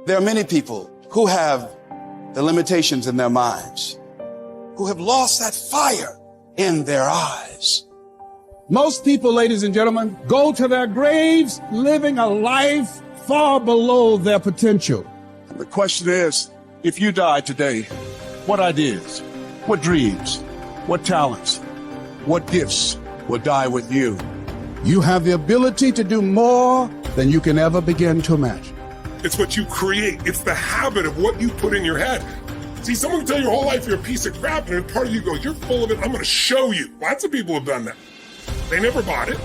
There are many people who have the limitations in their minds, who have lost that fire in their eyes. Most people, ladies and gentlemen, go to their graves living a life far below their potential. The question is, if you die today, what ideas, what dreams, what talents, what gifts will die with you? You have the ability to do more than you can ever begin to imagine. It's what you create. It's the habit of what you put in your head. See, someone can tell you your whole life you're a piece of crap, and part of you goes, you're full of it, I'm going to show you. Lots of people have done that. They never bought it.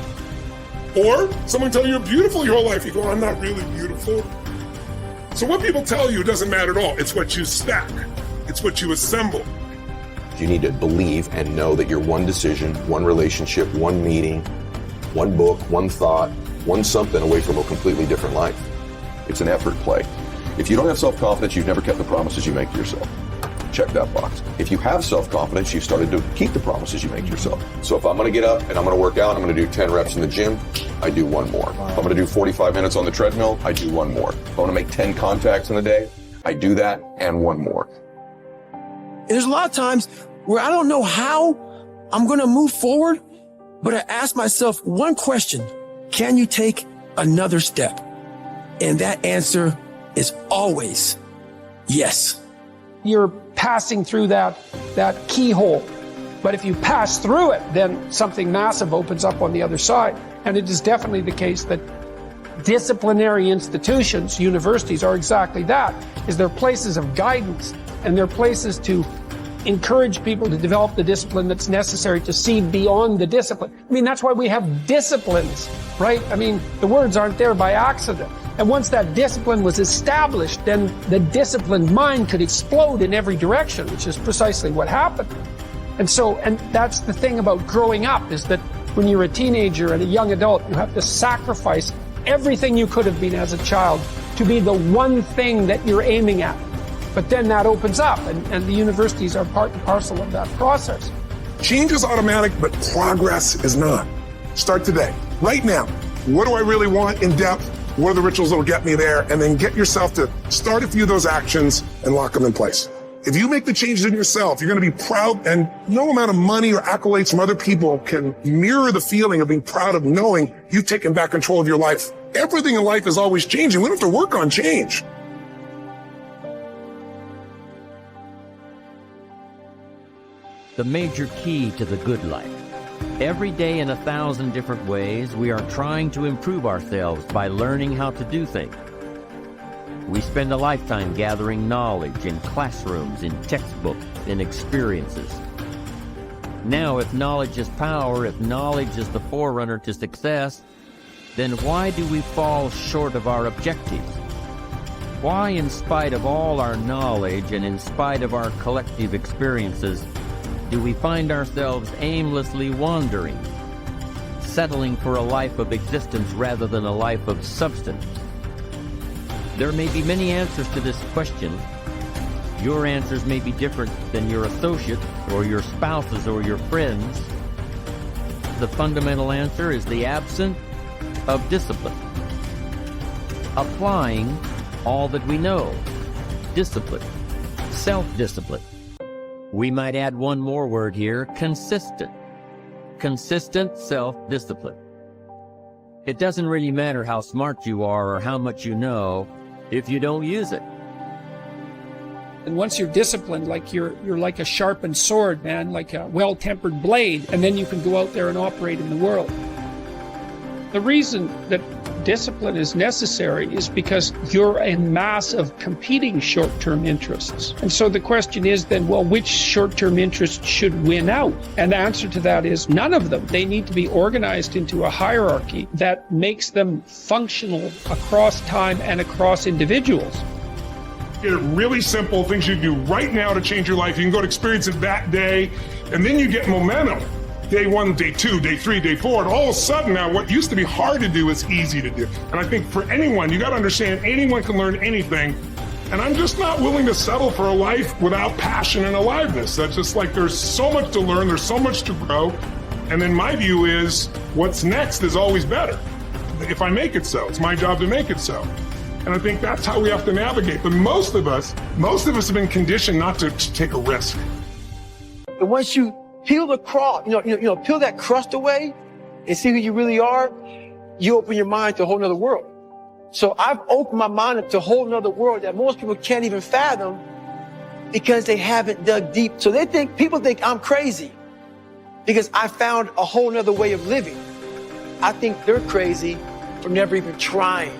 Or someone tell you you're beautiful your whole life. You go, I'm not really beautiful. So what people tell you doesn't matter at all. It's what you stack. It's what you assemble. You need to believe and know that you're one decision, one relationship, one meeting, one book, one thought, one something away from a completely different life. It's an effort play. If you don't have self-confidence, you've never kept the promises you make to yourself. Check that box. If you have self-confidence, you've started to keep the promises you make to yourself. So if I'm going to get up and I'm going to work out, I'm going to do 10 reps in the gym, I do one more. If I'm going to do 45 minutes on the treadmill, I do one more. If I want to make 10 contacts in a day, I do that and one more. There's a lot of times where I don't know how I'm going to move forward, but I ask myself one question: can you take another step? And that answer is always yes. You're passing through that keyhole. But if you pass through it, then something massive opens up on the other side. And it is definitely the case that disciplinary institutions, universities, are exactly that, is they're places of guidance, and they're places to encourage people to develop the discipline that's necessary to see beyond the discipline. I mean, that's why we have disciplines, right? I mean, the words aren't there by accident. And once that discipline was established, then the disciplined mind could explode in every direction, which is precisely what happened. And that's the thing about growing up, is that when you're a teenager and a young adult, you have to sacrifice everything you could have been as a child to be the one thing that you're aiming at. But then that opens up, and the universities are part and parcel of that process. Change is automatic, but progress is not. Start today, right now. What do I really want in depth? What are the rituals that will get me there? And then get yourself to start a few of those actions and lock them in place. If you make the changes in yourself, you're going to be proud, and no amount of money or accolades from other people can mirror the feeling of being proud of knowing you've taken back control of your life. Everything in life is always changing. We don't have to work on change. The major key to the good life. Every day in 1,000 different ways, we are trying to improve ourselves by learning how to do things. We spend a lifetime gathering knowledge in classrooms, in textbooks, in experiences. Now, if knowledge is power, if knowledge is the forerunner to success, then why do we fall short of our objectives? Why, in spite of all our knowledge and in spite of our collective experiences, do we find ourselves aimlessly wandering, settling for a life of existence rather than a life of substance? There may be many answers to this question. Your answers may be different than your associates or your spouses or your friends. The fundamental answer is the absence of discipline. Applying all that we know. Discipline. Self-discipline. We might add one more word here: consistent. Consistent self-discipline. It doesn't really matter how smart you are or how much you know if you don't use it. And once you're disciplined, like you're like a sharpened sword, man, like a well-tempered blade, and then you can go out there and operate in the world. The reason that discipline is necessary is because you're a mass of competing short-term interests. And so the question is then, well, which short-term interest should win out? And the answer to that is none of them. They need to be organized into a hierarchy that makes them functional across time and across individuals. Get it really simple, things you do right now to change your life. You can go to experience it that day, and then you get momentum. Day 1, day 2, day 3, day 4, and all of a sudden now what used to be hard to do is easy to do. And I think for anyone, you got to understand, anyone can learn anything. And I'm just not willing to settle for a life without passion and aliveness. That's just like, there's so much to learn, there's so much to grow. And then my view is, what's next is always better. If I make it so, it's my job to make it so. And I think that's how we have to navigate. But most of us have been conditioned not to take a risk. And once you peel the crust, peel that crust away and see who you really are, you open your mind to a whole nother world. So I've opened my mind up to a whole nother world that most people can't even fathom because they haven't dug deep. So people think I'm crazy because I found a whole nother way of living. I think they're crazy for never even trying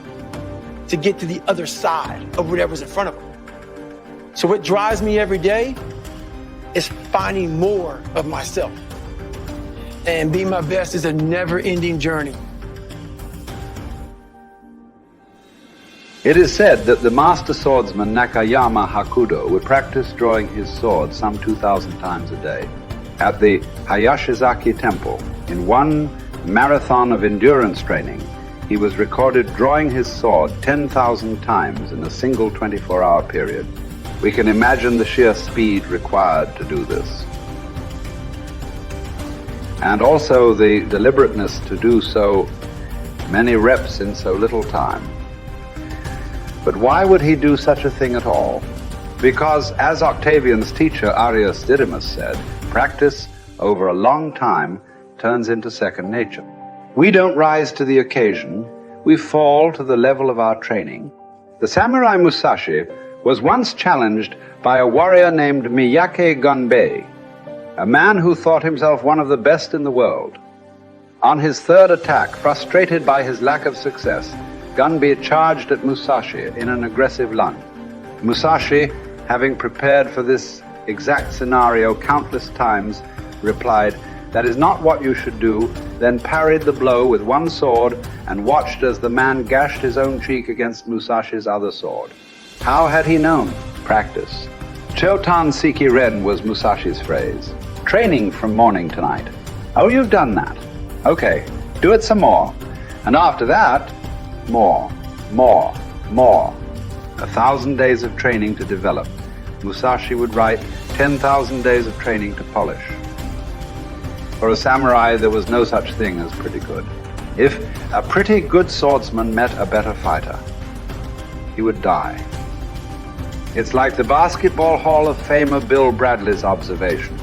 to get to the other side of whatever's in front of them. So what drives me every day is finding more of myself. And being my best is a never-ending journey. It is said that the master swordsman Nakayama Hakudo would practice drawing his sword some 2,000 times a day. At the Hayashizaki Temple, in one marathon of endurance training, he was recorded drawing his sword 10,000 times in a single 24-hour period. We can imagine the sheer speed required to do this. And also the deliberateness to do so many reps in so little time. But why would he do such a thing at all? Because, as Octavian's teacher Arrius Didymus said, practice over a long time turns into second nature. We don't rise to the occasion, we fall to the level of our training. The samurai Musashi was once challenged by a warrior named Miyake Gunbei, a man who thought himself one of the best in the world. On his third attack, frustrated by his lack of success, Gunbei charged at Musashi in an aggressive lunge. Musashi, having prepared for this exact scenario countless times, replied, "That is not what you should do," then parried the blow with one sword and watched as the man gashed his own cheek against Musashi's other sword. How had he known? Practice. Chotan Siki Ren was Musashi's phrase. Training from morning to night. Oh, you've done that. Okay, do it some more. And after that, more. 1,000 days of training to develop. Musashi would write 10,000 days of training to polish. For a samurai, there was no such thing as pretty good. If a pretty good swordsman met a better fighter, he would die. It's like the Basketball Hall of Famer Bill Bradley's observation.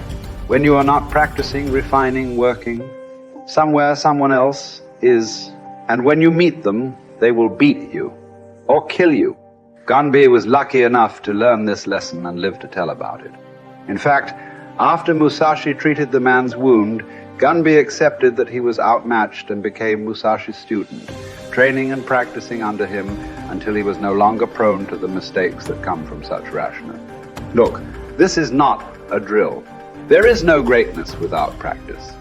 When you are not practicing, refining, working, somewhere someone else is, and when you meet them, they will beat you or kill you. Gunbei was lucky enough to learn this lesson and live to tell about it. In fact, after Musashi treated the man's wound, Gunbei accepted that he was outmatched and became Musashi's student, training and practicing under him until he was no longer prone to the mistakes that come from such rashness. Look, this is not a drill. There is no greatness without practice.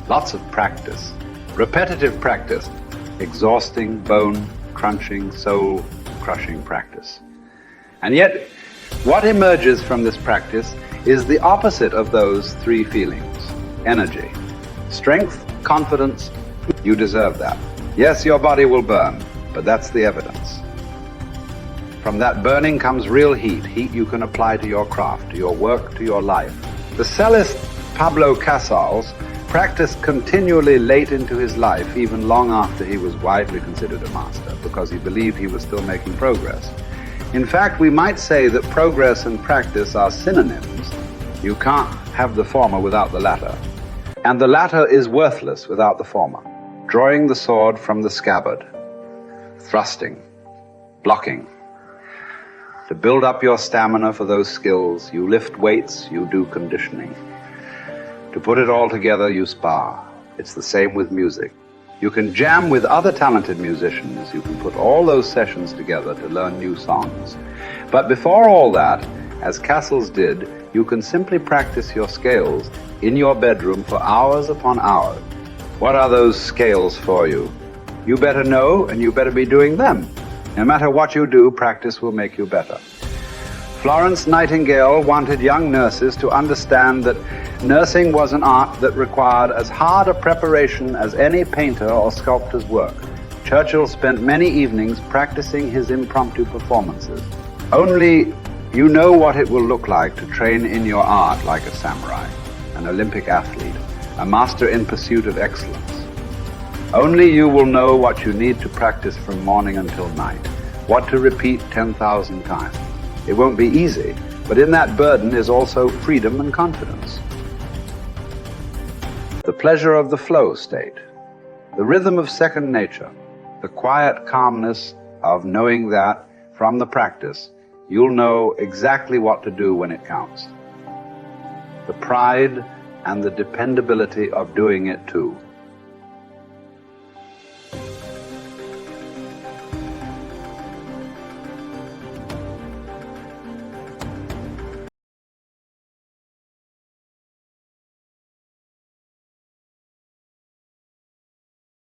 Lots of practice, repetitive practice, exhausting, bone-crunching, soul-crushing practice. And yet, what emerges from this practice is the opposite of those three feelings. Energy, strength, confidence. You deserve that. Yes, your body will burn, but that's the evidence. From that burning comes real heat you can apply to your craft, to your work, to your life. The cellist Pablo Casals practiced continually late into his life, even long after he was widely considered a master, because he believed he was still making progress. In fact, we might say that progress and practice are synonyms. You can't have the former without the latter. And the latter is worthless without the former. Drawing the sword from the scabbard, thrusting, blocking. To build up your stamina for those skills, you lift weights, you do conditioning. To put it all together, you spar. It's the same with music. You can jam with other talented musicians. You can put all those sessions together to learn new songs. But before all that, as Casals did, you can simply practice your scales in your bedroom for hours upon hours. What are those scales for you? You better know, and you better be doing them. No matter what you do, practice will make you better. Florence Nightingale wanted young nurses to understand that nursing was an art that required as hard a preparation as any painter or sculptor's work. Churchill spent many evenings practicing his impromptu performances. Only you know what it will look like to train in your art like a samurai, an Olympic athlete, a master in pursuit of excellence. Only you will know what you need to practice from morning until night. what to repeat 10,000 times. It won't be easy, but in that burden is also freedom and confidence. The pleasure of the flow state, the rhythm of second nature, the quiet calmness of knowing that from the practice you'll know exactly what to do when it counts. The pride and the dependability of doing it too.